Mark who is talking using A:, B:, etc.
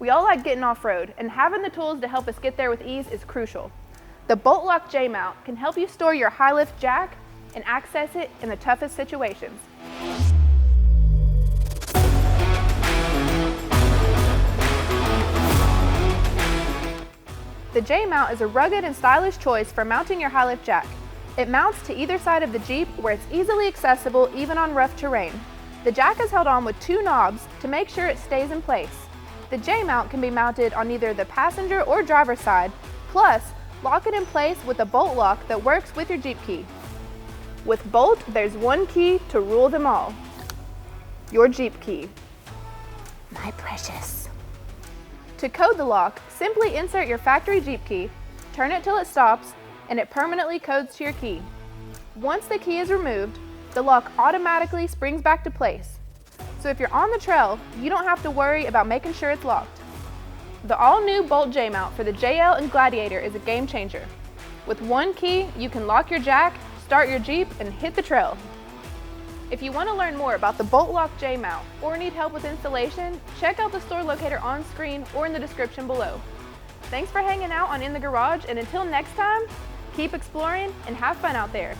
A: We all like getting off-road, and having the tools to help us get there with ease is crucial. The Bolt Lock J-Mount can help you store your high-lift jack and access it in the toughest situations. The J-Mount is a rugged and stylish choice for mounting your high-lift jack. It mounts to either side of the Jeep where it's easily accessible even on rough terrain. The jack is held on with two knobs to make sure it stays in place. The J-Mount can be mounted on either the passenger or driver's side, plus lock it in place with a bolt lock that works with your Jeep key. With Bolt, there's one key to rule them all. Your Jeep key. My precious. To code the lock, simply insert your factory Jeep key, turn it till it stops, and it permanently codes to your key. Once the key is removed, the lock automatically springs back to place. So if you're on the trail, you don't have to worry about making sure it's locked. The all-new Bolt J-Mount for the JL and Gladiator is a game changer. With one key, you can lock your jack, start your Jeep, and hit the trail. If you want to learn more about the Bolt Lock J-Mount or need help with installation, check out the store locator on screen or in the description below. Thanks for hanging out on In the Garage, and until next time, keep exploring and have fun out there.